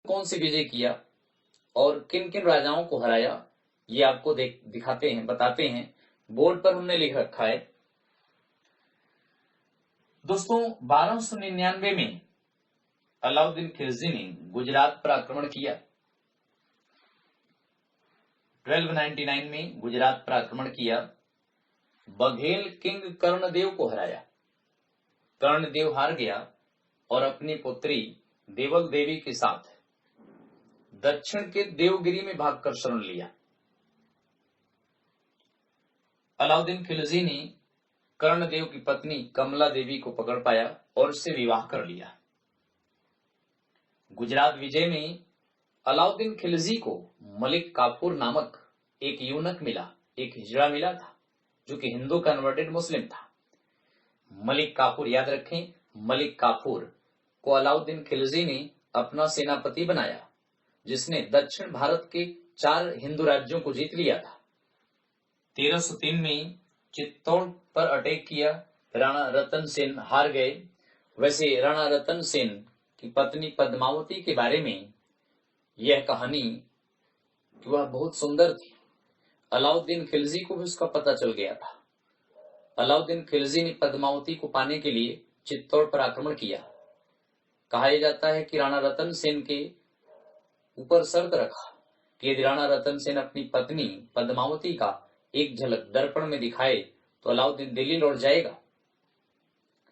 कौन सी विजय किया और किन किन राजाओं को हराया, ये आपको दिखाते हैं, बताते हैं। बोर्ड पर हमने लिख रखा है। दोस्तों 1299 में अलाउद्दीन खिलजी ने गुजरात पर आक्रमण किया। 1299 में गुजरात पर आक्रमण किया। बघेल किंग कर्णदेव को हराया। कर्णदेव हार गया और अपनी पुत्री देवल देवी के साथ दक्षिण के देवगिरी में भागकर शरण लिया। अलाउद्दीन खिलजी ने कर्णदेव की पत्नी कमला देवी को पकड़ पाया और उससे विवाह कर लिया। गुजरात विजय में अलाउद्दीन खिलजी को मलिक काफूर नामक एक यूनक मिला, एक हिजड़ा मिला था, जो कि हिंदू कन्वर्टेड मुस्लिम था। मलिक काफूर, याद रखें, मलिक काफूर को अलाउद्दीन खिलजी ने अपना सेनापति बनाया, जिसने दक्षिण भारत के 4 हिंदू राज्यों को जीत लिया था। 1303 में चित्तौड़ पर अटैक किया। राणा रतन सेन हार गए। वैसे राणा रतन सेन की पत्नी पद्मावती के बारे में यह कहानी कि वह बहुत सुंदर थी। अलाउद्दीन खिलजी को भी उसका पता चल गया था। अलाउद्दीन खिलजी ने पद्मावती को पाने के लिए चित्तौड़ पर आक्रमण किया। कहा यह जाता है कि राणा रतन सेन के ऊपर शर्त रखा कि यदि राणा रतन सेन अपनी पत्नी पद्मावती का एक झलक दर्पण में दिखाए तो अलाउद्दीन दिल्ली लौट जाएगा।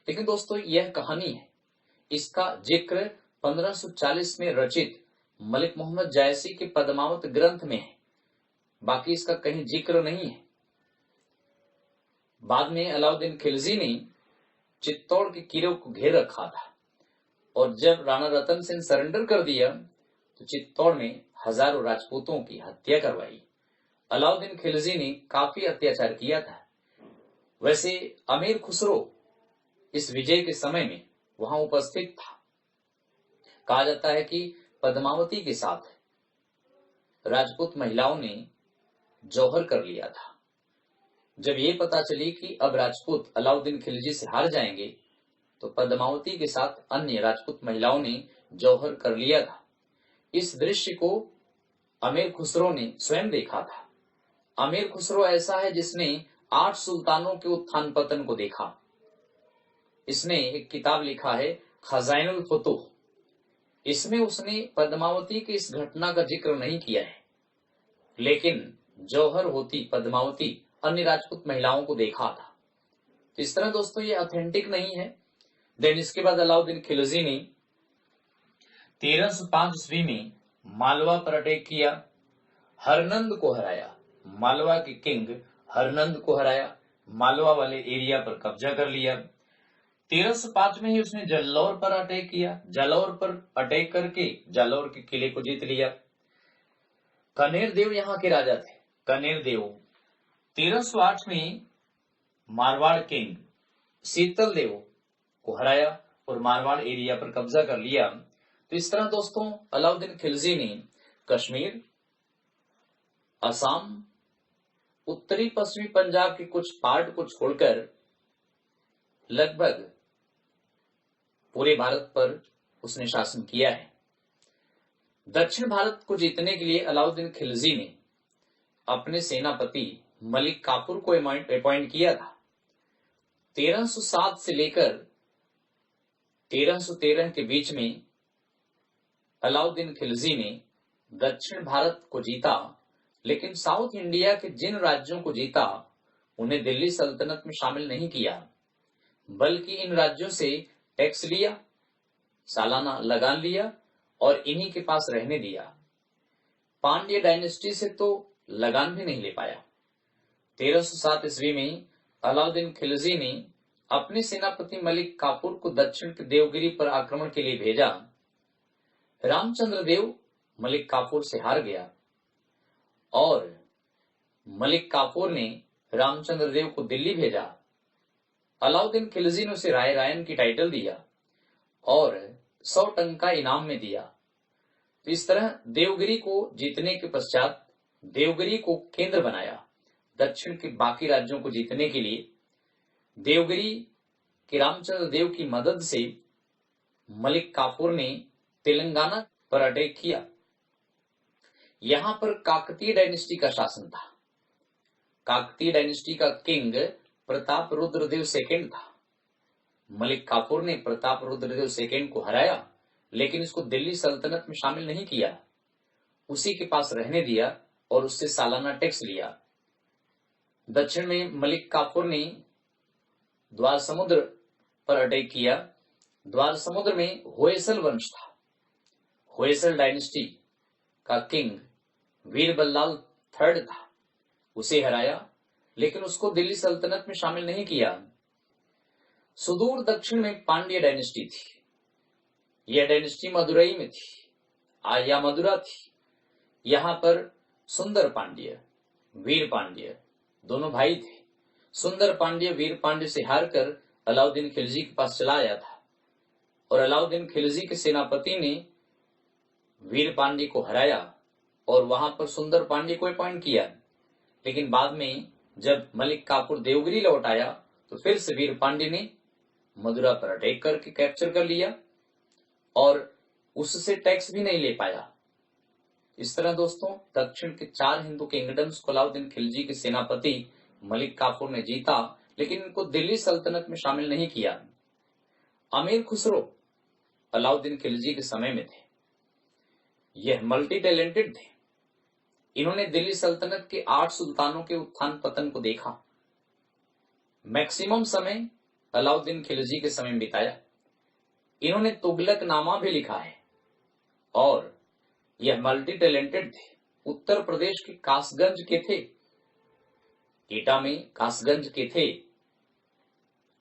लेकिन दोस्तों यह कहानी है, इसका जिक्र 1540 में रचित मलिक मोहम्मद जायसी के पद्मावत ग्रंथ में है, बाकी इसका कहीं जिक्र नहीं है। बाद में अलाउद्दीन खिलजी ने चित्तौड़ के किले को घेर रखा था और जब राणा रतन सेन सरेंडर कर दिया तो चित्तौड़ में हजारों राजपूतों की हत्या करवाई। अलाउद्दीन खिलजी ने काफी अत्याचार किया था। वैसे अमीर खुसरो इस विजय के समय में वहां उपस्थित था। कहा जाता है कि पद्मावती के साथ राजपूत महिलाओं ने जौहर कर लिया था। जब ये पता चली कि अब राजपूत अलाउद्दीन खिलजी से हार जाएंगे तो पद्मावती के साथ अन्य राजपूत महिलाओं ने जौहर कर लिया था। इस दृश्य को अमीर खुसरो ने स्वयं देखा था। अमीर खुसरो ऐसा है जिसने 8 सुल्तानों के उत्थान पतन को देखा। इसने एक किताब लिखा है खजाइनुल फुतूह। इसमें उसने पद्मावती की इस घटना का जिक्र नहीं किया है, लेकिन जौहर होती पद्मावती अन्य राजपूत महिलाओं को देखा था। तो इस तरह दोस्तों ये ऑथेंटिक नहीं है। देन इसके बाद अलाउद्दीन खिलजी ने 1305 ईस्वी में मालवा पर अटैक किया, हरनंद को हराया। मालवा के किंग हरनंद को हराया, मालवा वाले एरिया पर कब्जा कर लिया। 1305 में ही उसने जालौर पर अटैक किया। जालौर पर अटैक करके जालौर के किले को जीत लिया। कनेर देव यहाँ के राजा थे। कनेर देव 1308 में मारवाड़ किंग शीतल देव को हराया और मारवाड़ एरिया पर कब्जा कर लिया। तो इस तरह दोस्तों अलाउद्दीन खिलजी ने कश्मीर, असम, उत्तरी पश्चिमी पंजाब के कुछ पार्ट को छोड़कर लगभग पूरे भारत पर उसने शासन किया है। दक्षिण भारत को जीतने के लिए अलाउद्दीन खिलजी ने अपने सेनापति मलिक काफूर को अपॉइंट किया था। 1307 से लेकर 1313 के बीच में अलाउद्दीन खिलजी ने दक्षिण भारत को जीता, लेकिन साउथ इंडिया के जिन राज्यों को जीता उन्हें दिल्ली सल्तनत में शामिल नहीं किया, बल्कि इन राज्यों से टैक्स लिया, सालाना लगान लिया और इन्हीं के पास रहने दिया। पांड्य डायनेस्टी से तो लगान भी नहीं ले पाया। 1307 ईस्वी में अलाउद्दीन खिलजी ने अपने सेनापति मलिक काफूर को दक्षिण के देवगिरी पर आक्रमण के लिए भेजा। रामचंद्र देव मलिक काफूर से हार गया और मलिक काफूर ने रामचंद्र देव को दिल्ली भेजा। अलाउद्दीन खिलजी ने उसे राय रायन की टाइटल दिया और 100 टंका इनाम में दिया। तो इस तरह देवगिरी को जीतने के पश्चात देवगिरी को केंद्र बनाया दक्षिण के बाकी राज्यों को जीतने के लिए। देवगिरी के रामचंद्र देव की मदद से मलिक काफूर ने पर अटैक किया। यहां पर काकतीय डायनेस्टी का शासन था। काकतीय डायनेस्टी का किंग प्रताप रुद्रदेव सेकंड था। मलिक काफूर ने प्रताप रुद्रदेव सेकंड को हराया, लेकिन इसको दिल्ली सल्तनत में शामिल नहीं किया, उसी के पास रहने दिया और उससे सालाना टैक्स लिया। दक्षिण में मलिक काफूर ने द्वार समुद्र पर अटैक किया। द्वार समुद्र में होयसल वंश था। होयसल डायनेस्टी का किंग वीर बल्लाल थर्ड था, उसे हराया, लेकिन उसको दिल्ली सल्तनत में शामिल नहीं किया। सुदूर दक्षिण में पांड्य डायनेस्टी थी। यह डायनेस्टी मदुरई में थी, या मदुरा थी। यहां पर सुंदर पांड्य, वीर पांड्य दोनों भाई थे। सुंदर पांड्य वीर पांड्य से हारकर अलाउद्दीन खिलजी के पास चला आया था और अलाउद्दीन खिलजी के सेनापति ने वीर पांड्य को हराया और वहां पर सुंदर पांड्य को अपॉइंट किया। लेकिन बाद में जब मलिक काफूर देवगिरी लौट आया तो फिर से वीर पांड्य ने मदुरा पर अटैक करके कैप्चर कर लिया और उससे टैक्स भी नहीं ले पाया। इस तरह दोस्तों दक्षिण के 4 हिंदू किंगडम्स को अलाउद्दीन खिलजी के सेनापति मलिक काफूर ने जीता, लेकिन इनको दिल्ली सल्तनत में शामिल नहीं किया। अमीर खुसरो अलाउद्दीन खिलजी के समय में थे। यह मल्टी टैलेंटेड थे। इन्होंने दिल्ली सल्तनत के 8 सुल्तानों के उत्थान पतन को देखा। मैक्सिमम समय अलाउद्दीन खिलजी के समय में बिताया। इन्होंने तुगलकनामा भी लिखा है और यह मल्टी टैलेंटेड थे। उत्तर प्रदेश के कासगंज के थे, एटा में कासगंज के थे।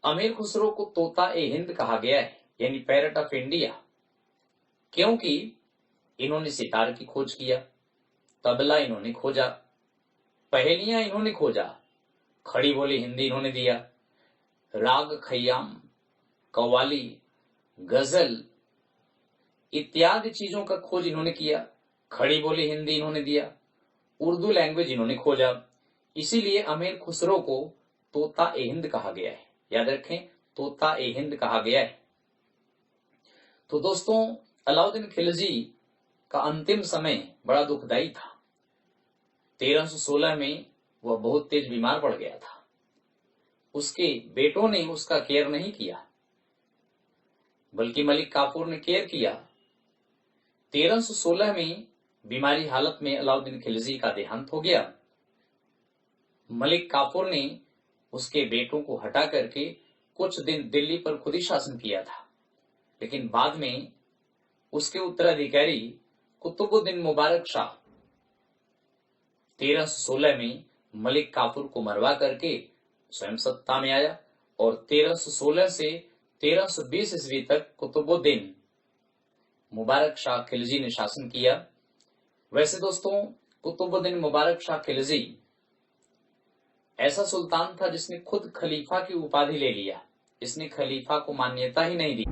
अमीर खुसरो को तोता ए हिंद कहा गया है, यानी पैरट ऑफ इंडिया, क्योंकि इन्होंने सितार की खोज किया, तबला इन्होंने खोजा, पहेलियां इन्होंने खोजा, खड़ी बोली हिंदी इन्होंने दिया, राग खयाम, कव्वाली, गजल इत्यादि चीजों का खोज इन्होंने किया। खड़ी बोली हिंदी इन्होंने दिया, उर्दू लैंग्वेज इन्होंने खोजा। इसीलिए अमीर खुसरो को तोता ए हिंद कहा गया है। याद रखें, तोता ए हिंद कहा गया है। तो दोस्तों अलाउद्दीन खिलजी का अंतिम समय बड़ा दुखदायी था। 1316 में वह बहुत तेज बीमार पड़ गया था। उसके बेटों ने उसका केयर नहीं किया, बल्कि मलिक काफूर ने केयर किया। 1316 में बीमारी हालत में अलाउद्दीन खिलजी का देहांत हो गया। मलिक काफूर ने उसके बेटों को हटा करके कुछ दिन दिल्ली पर खुद ही शासन किया था, लेकिन बाद में उसके उत्तराधिकारी कुतुबुद्दीन मुबारक शाह 1316 में मलिक काफूर को मरवा करके स्वयं सत्ता में आया और 1316 से 1320 ईस्वी तक कुतुबुद्दीन मुबारक शाह खिलजी ने शासन किया। वैसे दोस्तों कुतुबुद्दीन मुबारक शाह खिलजी ऐसा सुल्तान था जिसने खुद खलीफा की उपाधि ले लिया। इसने खलीफा को मान्यता ही नहीं दी।